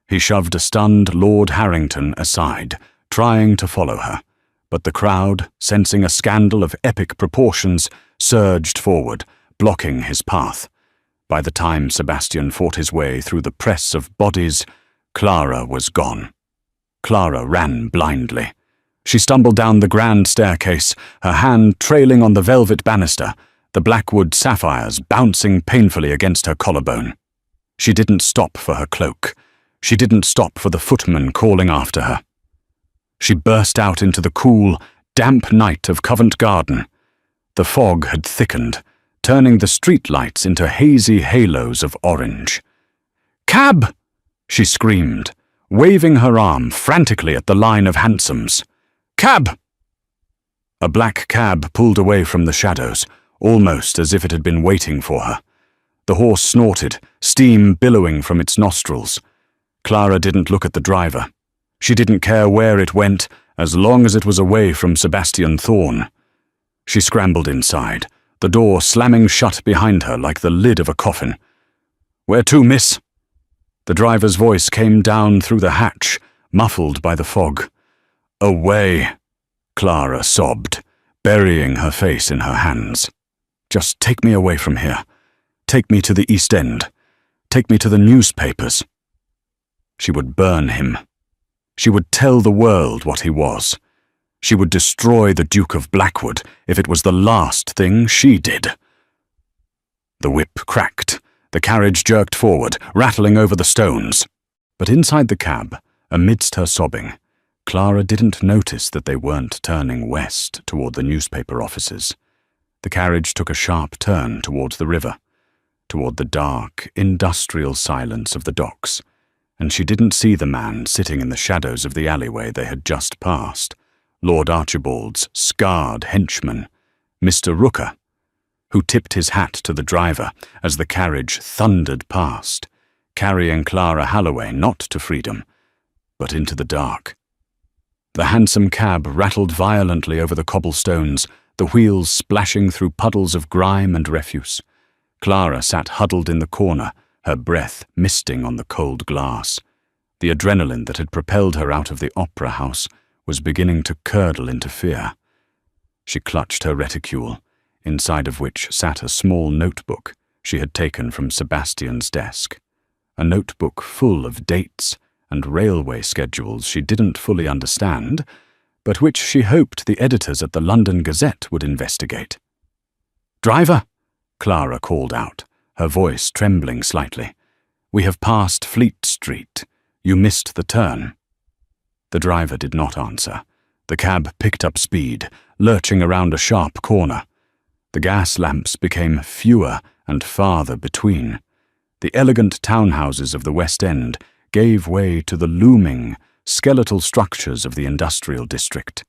He shoved a stunned Lord Harrington aside, trying to follow her, but the crowd, sensing a scandal of epic proportions, surged forward, blocking his path. By the time Sebastian fought his way through the press of bodies, Clara was gone. Clara ran blindly. She stumbled down the grand staircase, her hand trailing on the velvet banister, the Blackwood sapphires bouncing painfully against her collarbone. She didn't stop for her cloak. She didn't stop for the footman calling after her. She burst out into the cool, damp night of Covent Garden. The fog had thickened, turning the street lights into hazy halos of orange. "Cab!" she screamed, waving her arm frantically at the line of hansoms. "Cab!" A black cab pulled away from the shadows, almost as if it had been waiting for her. The horse snorted, steam billowing from its nostrils. Clara didn't look at the driver. She didn't care where it went, as long as it was away from Sebastian Thorne. She scrambled inside, the door slamming shut behind her like the lid of a coffin. "Where to, miss?" The driver's voice came down through the hatch, muffled by the fog. "Away," Clara sobbed, burying her face in her hands. "Just take me away from here. Take me to the East End. Take me to the newspapers." She would burn him. She would tell the world what he was. She would destroy the Duke of Blackwood if it was the last thing she did. The whip cracked. The carriage jerked forward, rattling over the stones. But inside the cab, amidst her sobbing, Clara didn't notice that they weren't turning west toward the newspaper offices. The carriage took a sharp turn towards the river, toward the dark, industrial silence of the docks, and she didn't see the man sitting in the shadows of the alleyway they had just passed, Lord Archibald's scarred henchman, Mr. Rooker, who tipped his hat to the driver as the carriage thundered past, carrying Clara Halloway not to freedom, but into the dark. The hansom cab rattled violently over the cobblestones, the wheels splashing through puddles of grime and refuse. Clara sat huddled in the corner, her breath misting on the cold glass. The adrenaline that had propelled her out of the opera house was beginning to curdle into fear. She clutched her reticule, inside of which sat a small notebook she had taken from Sebastian's desk. A notebook full of dates and railway schedules she didn't fully understand, but which she hoped the editors at the London Gazette would investigate. "Driver!" Clara called out, her voice trembling slightly. "We have passed Fleet Street. You missed the turn." The driver did not answer. The cab picked up speed, lurching around a sharp corner. The gas lamps became fewer and farther between. The elegant townhouses of the West End gave way to the looming, skeletal structures of the industrial district.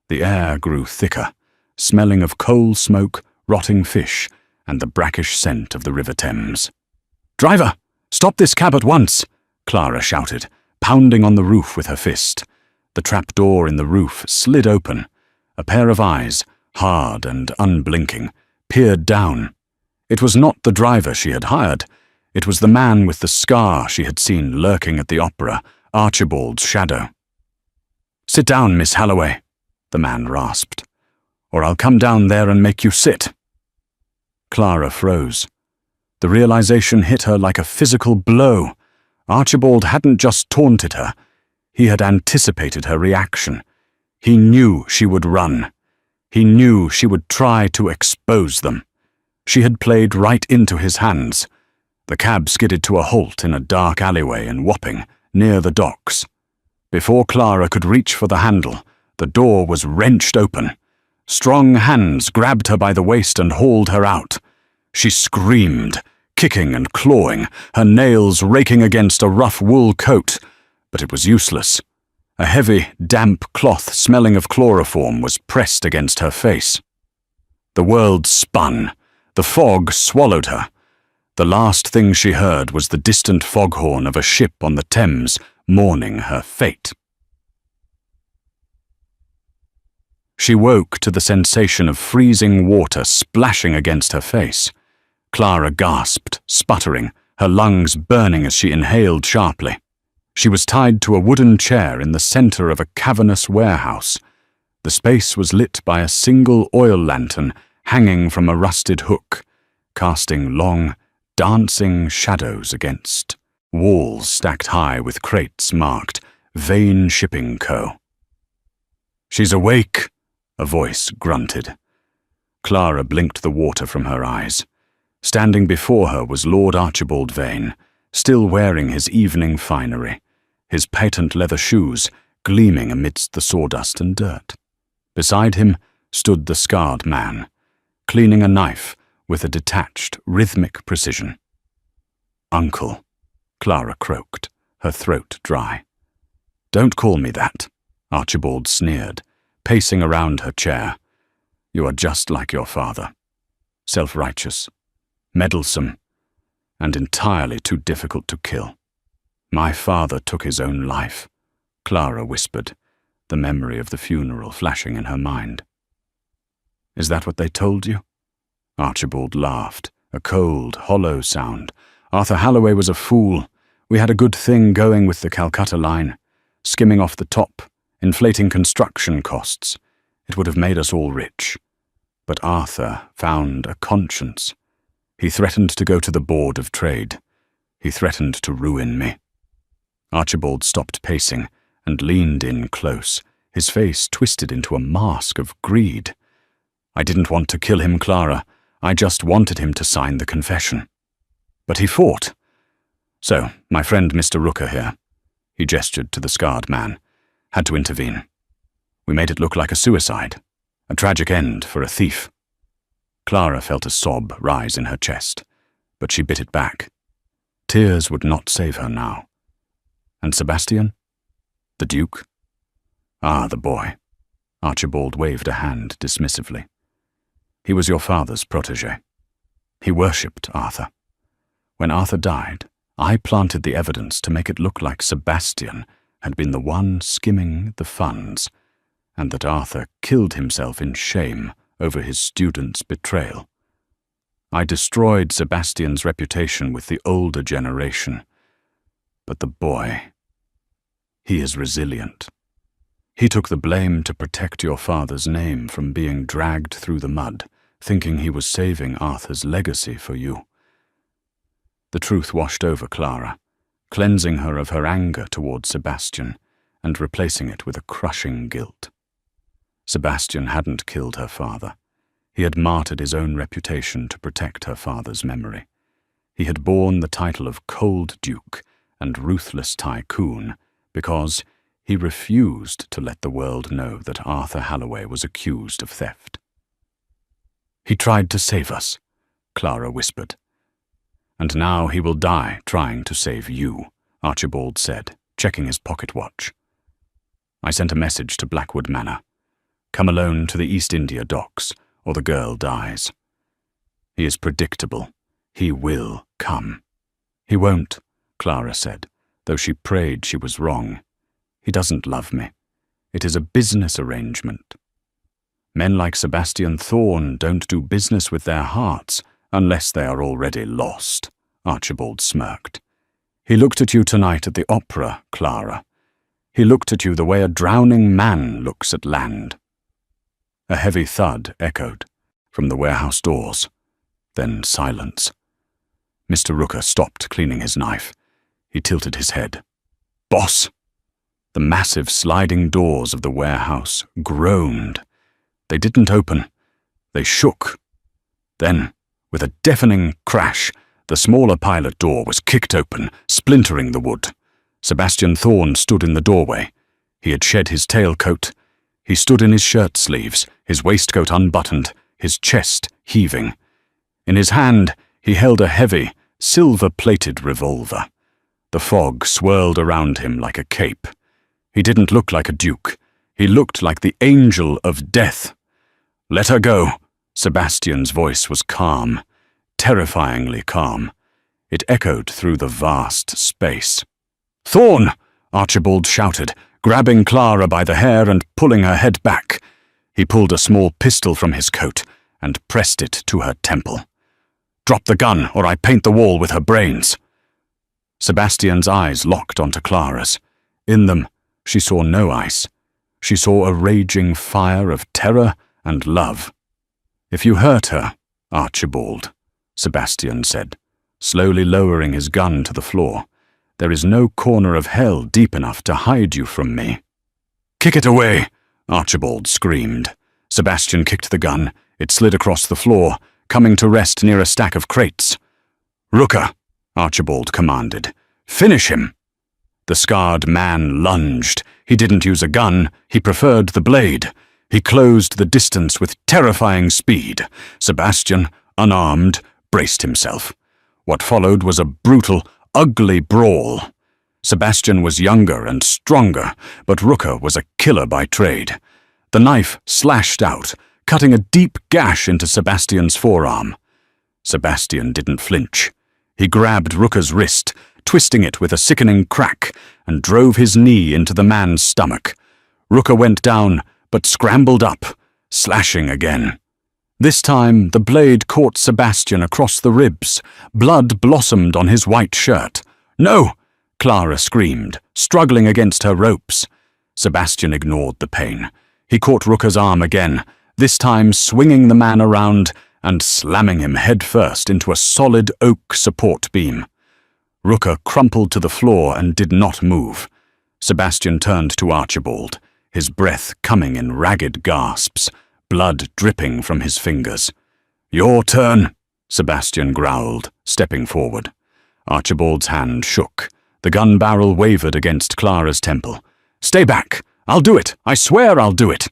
The air grew thicker, smelling of coal smoke, rotting fish, and the brackish scent of the River Thames. "Driver, stop this cab at once!" Clara shouted, pounding on the roof with her fist. The trapdoor in the roof slid open. A pair of eyes, hard and unblinking, peered down. It was not the driver she had hired. It was the man with the scar she had seen lurking at the opera, Archibald's shadow. "Sit down, Miss Halloway," the man rasped, "or I'll come down there and make you sit." Clara froze. The realization hit her like a physical blow. Archibald hadn't just taunted her. He had anticipated her reaction. He knew she would run. He knew she would try to expose them. She had played right into his hands. The cab skidded to a halt in a dark alleyway in Wapping, near the docks. Before Clara could reach for the handle, the door was wrenched open. Strong hands grabbed her by the waist and hauled her out. She screamed, kicking and clawing, her nails raking against a rough wool coat, but it was useless. A heavy, damp cloth smelling of chloroform was pressed against her face. The world spun. The fog swallowed her. The last thing she heard was the distant foghorn of a ship on the Thames mourning her fate. She woke to the sensation of freezing water splashing against her face. Clara gasped, sputtering, her lungs burning as she inhaled sharply. She was tied to a wooden chair in the center of a cavernous warehouse. The space was lit by a single oil lantern hanging from a rusted hook, casting long, dancing shadows against walls stacked high with crates marked Vane Shipping Co. "She's awake," a voice grunted. Clara blinked the water from her eyes. Standing before her was Lord Archibald Vane, still wearing his evening finery, his patent leather shoes gleaming amidst the sawdust and dirt. Beside him stood the scarred man, cleaning a knife with a detached, rhythmic precision. "Uncle," Clara croaked, her throat dry. "Don't call me that," Archibald sneered, pacing around her chair. "You are just like your father, self-righteous, meddlesome, and entirely too difficult to kill." "My father took his own life," Clara whispered, the memory of the funeral flashing in her mind. "Is that what they told you?" Archibald laughed, a cold, hollow sound. "Arthur Halloway was a fool. We had a good thing going with the Calcutta line, skimming off the top, inflating construction costs. It would have made us all rich. But Arthur found a conscience. He threatened to go to the Board of Trade. He threatened to ruin me." Archibald stopped pacing and leaned in close, his face twisted into a mask of greed. "I didn't want to kill him, Clara. I just wanted him to sign the confession. But he fought. So, my friend Mr. Rooker here," he gestured to the scarred man, "had to intervene. We made it look like a suicide, a tragic end for a thief." Clara felt a sob rise in her chest, but she bit it back. Tears would not save her now. And Sebastian? The Duke? Ah, the boy. Archibald waved a hand dismissively. He was your father's protégé. He worshipped Arthur. When Arthur died, I planted the evidence to make it look like Sebastian had been the one skimming the funds, and that Arthur killed himself in shame over his student's betrayal. I destroyed Sebastian's reputation with the older generation. But the boy, he is resilient. He took the blame to protect your father's name from being dragged through the mud, thinking he was saving Arthur's legacy for you. The truth washed over Clara, cleansing her of her anger towards Sebastian and replacing it with a crushing guilt. Sebastian hadn't killed her father. He had martyred his own reputation to protect her father's memory. He had borne the title of Cold Duke and Ruthless Tycoon because he refused to let the world know that Arthur Halloway was accused of theft. He tried to save us, Clara whispered. And now he will die trying to save you, Archibald said, checking his pocket watch. I sent a message to Blackwood Manor. Come alone to the East India docks, or the girl dies. He is predictable. He will come. He won't, Clara said, though she prayed she was wrong. He doesn't love me. It is a business arrangement. Men like Sebastian Thorne don't do business with their hearts unless they are already lost, Archibald smirked. He looked at you tonight at the opera, Clara. He looked at you the way a drowning man looks at land. A heavy thud echoed from the warehouse doors. Then silence. Mr. Rooker stopped cleaning his knife. He tilted his head. Boss! The massive sliding doors of the warehouse groaned. They didn't open. They shook. Then, with a deafening crash, the smaller pilot door was kicked open, splintering the wood. Sebastian Thorne stood in the doorway. He had shed his tailcoat. He stood in his shirt sleeves, his waistcoat unbuttoned, his chest heaving. In his hand, he held a heavy, silver-plated revolver. The fog swirled around him like a cape. He didn't look like a duke. He looked like the angel of death. Let her go. Sebastian's voice was calm, terrifyingly calm. It echoed through the vast space. Thorne! Archibald shouted, grabbing Clara by the hair and pulling her head back. He pulled a small pistol from his coat and pressed it to her temple. Drop the gun, or I paint the wall with her brains. Sebastian's eyes locked onto Clara's. In them, she saw no ice. She saw a raging fire of terror and love. If you hurt her, Archibald, Sebastian said, slowly lowering his gun to the floor, there is no corner of hell deep enough to hide you from me. Kick it away, Archibald screamed. Sebastian kicked the gun. It slid across the floor, coming to rest near a stack of crates. Rooker, Archibald commanded. Finish him. The scarred man lunged. He didn't use a gun. He preferred the blade. He closed the distance with terrifying speed. Sebastian, unarmed, braced himself. What followed was a brutal, ugly brawl. Sebastian was younger and stronger, but Rooker was a killer by trade. The knife slashed out, cutting a deep gash into Sebastian's forearm. Sebastian didn't flinch. He grabbed Rooker's wrist, twisting it with a sickening crack, and drove his knee into the man's stomach. Rooker went down, but scrambled up, slashing again. This time, the blade caught Sebastian across the ribs. Blood blossomed on his white shirt. No! Clara screamed, struggling against her ropes. Sebastian ignored the pain. He caught Rooker's arm again, this time swinging the man around and slamming him headfirst into a solid oak support beam. Rooker crumpled to the floor and did not move. Sebastian turned to Archibald, his breath coming in ragged gasps, blood dripping from his fingers. Your turn, Sebastian growled, stepping forward. Archibald's hand shook. The gun barrel wavered against Clara's temple. Stay back! I'll do it! I swear I'll do it!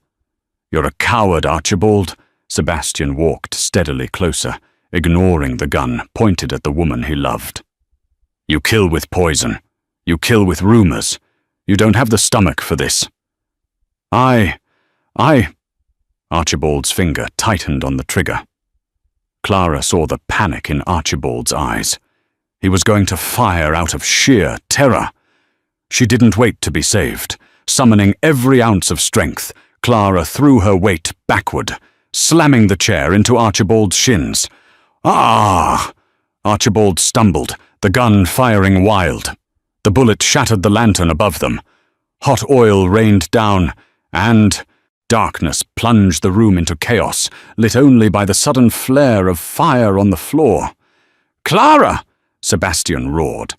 You're a coward, Archibald. Sebastian walked steadily closer, ignoring the gun pointed at the woman he loved. You kill with poison. You kill with rumors. You don't have the stomach for this. I... Archibald's finger tightened on the trigger. Clara saw the panic in Archibald's eyes. He was going to fire out of sheer terror. She didn't wait to be saved. Summoning every ounce of strength, Clara threw her weight backward, slamming the chair into Archibald's shins. Ah! Archibald stumbled, the gun firing wild. The bullet shattered the lantern above them. Hot oil rained down, and darkness plunged the room into chaos, lit only by the sudden flare of fire on the floor. "Clara!" Sebastian roared.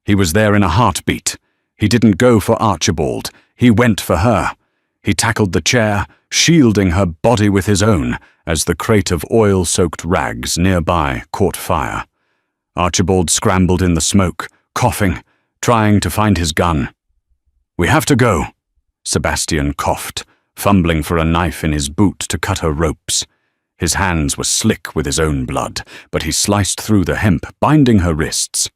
He was there in a heartbeat. He didn't go for Archibald. He went for her. He tackled the chair, shielding her body with his own, as the crate of oil-soaked rags nearby caught fire. Archibald scrambled in the smoke, coughing, trying to find his gun. "We have to go," Sebastian coughed, fumbling for a knife in his boot to cut her ropes. His hands were slick with his own blood, but he sliced through the hemp, binding her wrists.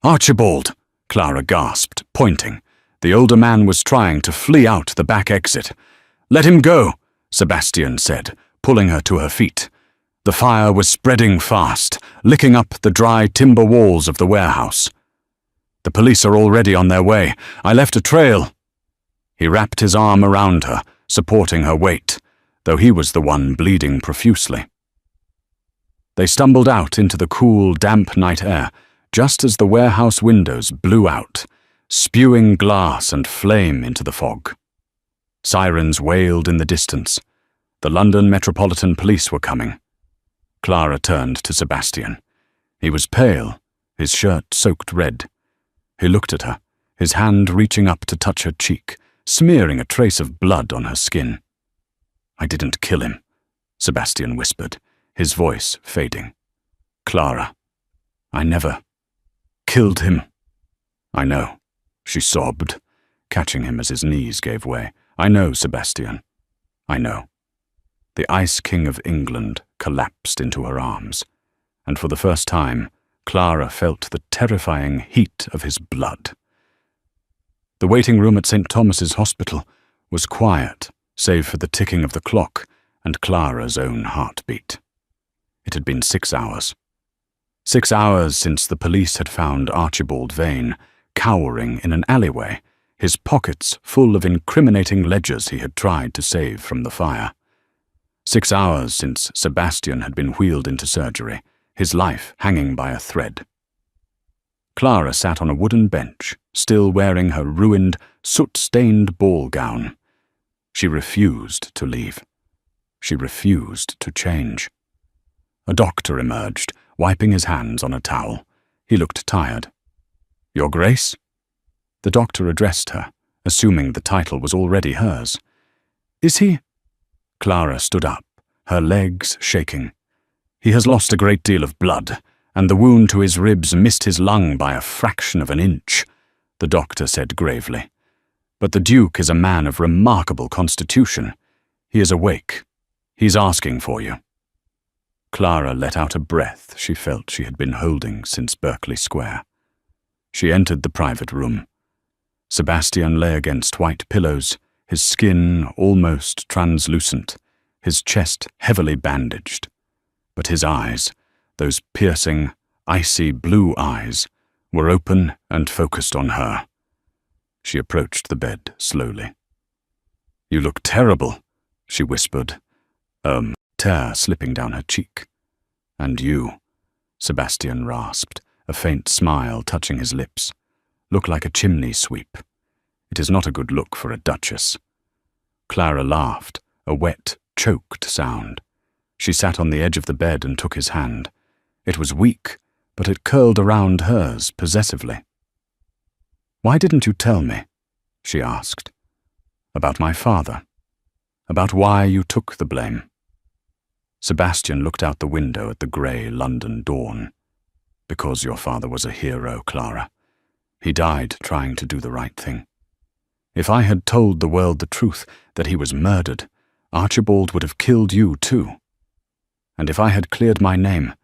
"Archibald!" Clara gasped, pointing. The older man was trying to flee out the back exit. "Let him go," Sebastian said, pulling her to her feet. The fire was spreading fast, licking up the dry timber walls of the warehouse. "The police are already on their way. I left a trail." He wrapped his arm around her, supporting her weight, though he was the one bleeding profusely. They stumbled out into the cool, damp night air, just as the warehouse windows blew out, spewing glass and flame into the fog. Sirens wailed in the distance. The London Metropolitan Police were coming. Clara turned to Sebastian. He was pale, his shirt soaked red. He looked at her, his hand reaching up to touch her cheek, smearing a trace of blood on her skin. "I didn't kill him," Sebastian whispered, his voice fading. "Clara, I never killed him." "I know," she sobbed, catching him as his knees gave way. "I know, Sebastian. I know." The Ice King of England collapsed into her arms, and for the first time, Clara felt the terrifying heat of his blood. The waiting room at St. Thomas's Hospital was quiet, save for the ticking of the clock and Clara's own heartbeat. It had been 6 hours. 6 hours since the police had found Archibald Vane, cowering in an alleyway, his pockets full of incriminating ledgers he had tried to save from the fire. 6 hours since Sebastian had been wheeled into surgery, his life hanging by a thread. Clara sat on a wooden bench, still wearing her ruined, soot-stained ball gown. She refused to leave. She refused to change. A doctor emerged, wiping his hands on a towel. He looked tired. "Your Grace?" The doctor addressed her, assuming the title was already hers. "Is he?" Clara stood up, her legs shaking. "He has lost a great deal of blood, and the wound to his ribs missed his lung by a fraction of an inch," the doctor said gravely. "But the Duke is a man of remarkable constitution. He is awake. He's asking for you." Clara let out a breath she felt she had been holding since Berkeley Square. She entered the private room. Sebastian lay against white pillows, his skin almost translucent, his chest heavily bandaged. But his eyes, those piercing, icy blue eyes, were open and focused on her. She approached the bed slowly. "You look terrible," she whispered, tear slipping down her cheek. "And you," Sebastian rasped, a faint smile touching his lips, "look like a chimney sweep. It is not a good look for a duchess." Clara laughed, a wet, choked sound. She sat on the edge of the bed and took his hand. It was weak, but it curled around hers possessively. "Why didn't you tell me?" she asked. "About my father. About why you took the blame." Sebastian looked out the window at the grey London dawn. "Because your father was a hero, Clara. He died trying to do the right thing. If I had told the world the truth, that he was murdered, Archibald would have killed you too. And if I had cleared my name,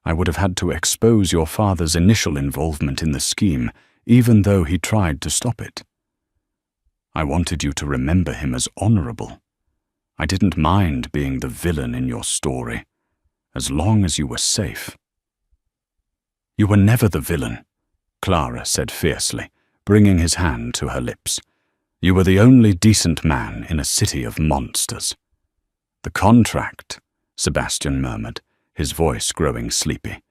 I would have had to expose your father's initial involvement in the scheme, even though he tried to stop it. I wanted you to remember him as honorable. I didn't mind being the villain in your story, as long as you were safe." "You were never the villain," Clara said fiercely, bringing his hand to her lips. "You were the only decent man in a city of monsters." "The contract," Sebastian murmured, his voice growing sleepy.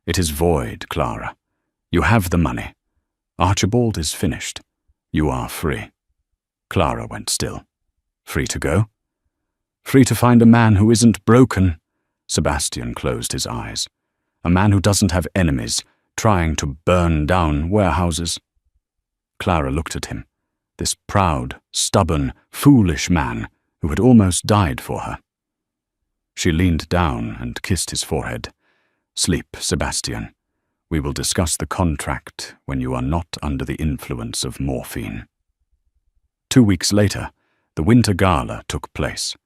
"It is void, Clara. You have the money. Archibald is finished. You are free." Clara went still. "Free to go?" "Free to find a man who isn't broken." Sebastian closed his eyes. "A man who doesn't have enemies, trying to burn down warehouses." Clara looked at him, this proud, stubborn, foolish man who had almost died for her. She leaned down and kissed his forehead. "Sleep, Sebastian. We will discuss the contract when you are not under the influence of morphine." 2 weeks later, the Winter Gala took place.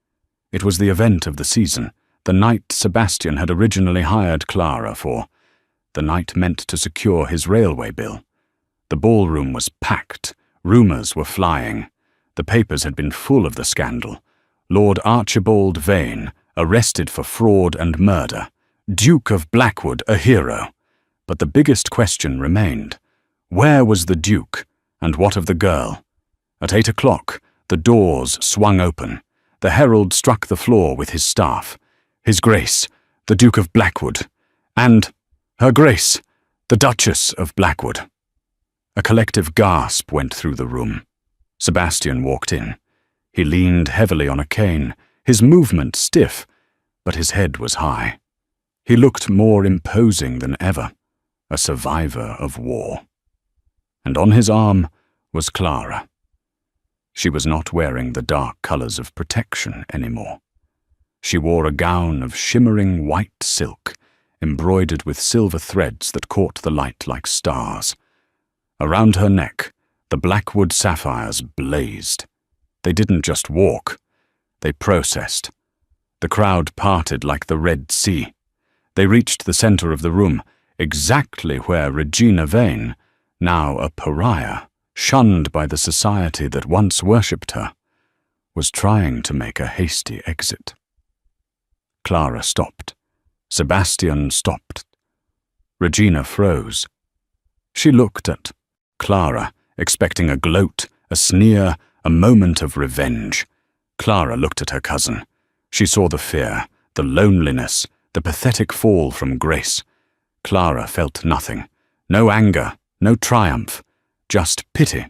It was the event of the season, the night Sebastian had originally hired Clara for, the night meant to secure his railway bill. The ballroom was packed, rumours were flying. The papers had been full of the scandal. Lord Archibald Vane, arrested for fraud and murder. Duke of Blackwood, a hero. But the biggest question remained. Where was the Duke, and what of the girl? At 8 o'clock, the doors swung open. The herald struck the floor with his staff. His Grace, the Duke of Blackwood, and Her Grace, the Duchess of Blackwood. A collective gasp went through the room. Sebastian walked in. He leaned heavily on a cane, his movement stiff, but his head was high. He looked more imposing than ever, a survivor of war. And on his arm was Clara. She was not wearing the dark colors of protection anymore. She wore a gown of shimmering white silk, embroidered with silver threads that caught the light like stars. Around her neck, the Blackwood sapphires blazed. They didn't just walk, they processed. The crowd parted like the Red Sea. They reached the center of the room, exactly where Regina Vane, now a pariah, shunned by the society that once worshipped her, was trying to make a hasty exit. Clara stopped. Sebastian stopped. Regina froze. She looked at Clara, expecting a gloat, a sneer, a moment of revenge. Clara looked at her cousin. She saw the fear, the loneliness, the pathetic fall from grace. Clara felt nothing. No anger, no triumph, just pity.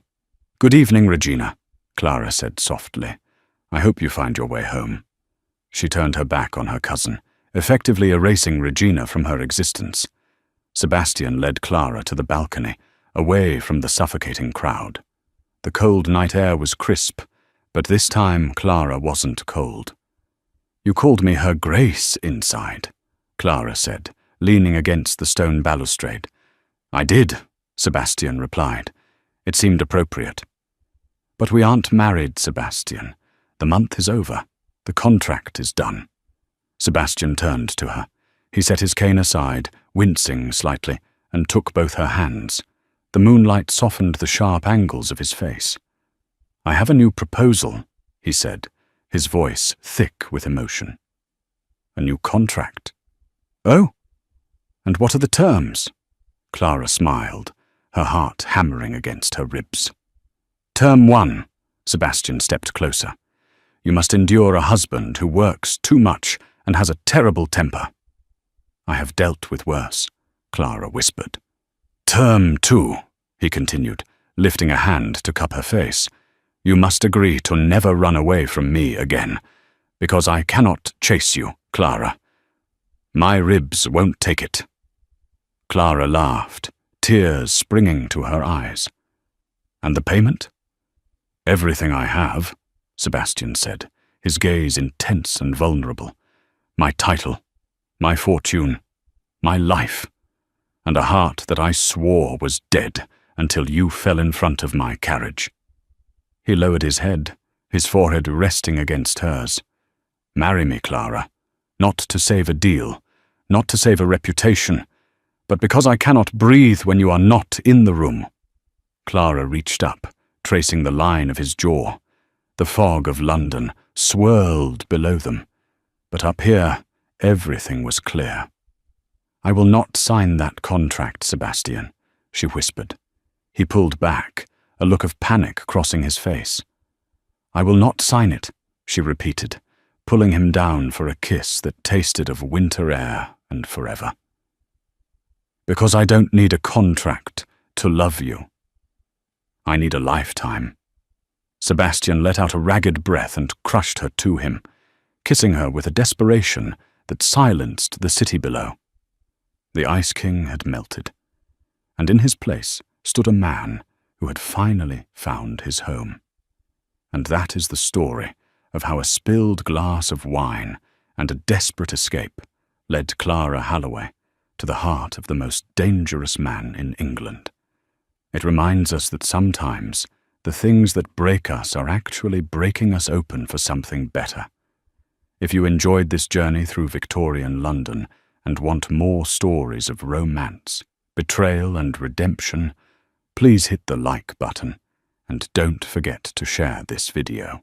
"Good evening, Regina," Clara said softly. "I hope you find your way home." She turned her back on her cousin, effectively erasing Regina from her existence. Sebastian led Clara to the balcony, away from the suffocating crowd. The cold night air was crisp, but this time Clara wasn't cold. "You called me Her Grace inside," Clara said, leaning against the stone balustrade. "I did," Sebastian replied. It seemed appropriate. "But we aren't married, Sebastian. The month is over. The contract is done." Sebastian turned to her. He set his cane aside, wincing slightly, and took both her hands. The moonlight softened the sharp angles of his face. "I have a new proposal," he said, his voice thick with emotion. "A new contract." "Oh? And what are the terms?" Clara smiled, her heart hammering against her ribs. "Term 1, Sebastian stepped closer. "You must endure a husband who works too much and has a terrible temper." "I have dealt with worse," Clara whispered. "Term 2, he continued, lifting a hand to cup her face. "You must agree to never run away from me again, because I cannot chase you, Clara. My ribs won't take it." Clara laughed, tears springing to her eyes. "And the payment?" "Everything I have," Sebastian said, his gaze intense and vulnerable. "My title, my fortune, my life, and a heart that I swore was dead until you fell in front of my carriage." He lowered his head, his forehead resting against hers. "Marry me, Clara. Not to save a deal, not to save a reputation, but because I cannot breathe when you are not in the room. Clara reached up, tracing the line of his jaw. The fog of London swirled below them, but up here, everything was clear. I will not sign that contract, Sebastian, she whispered. He pulled back, a look of panic crossing his face. I will not sign it, she repeated, pulling him down for a kiss that tasted of winter air and forever. Because I don't need a contract to love you. I need a lifetime. Sebastian let out a ragged breath and crushed her to him, kissing her with a desperation that silenced the city below. The Ice King had melted, and in his place stood a man who had finally found his home. And that is the story of how a spilled glass of wine and a desperate escape led Clara Holloway to the heart of the most dangerous man in England. It reminds us that sometimes the things that break us are actually breaking us open for something better. If you enjoyed this journey through Victorian London and want more stories of romance, betrayal and redemption, please hit the like button and don't forget to share this video.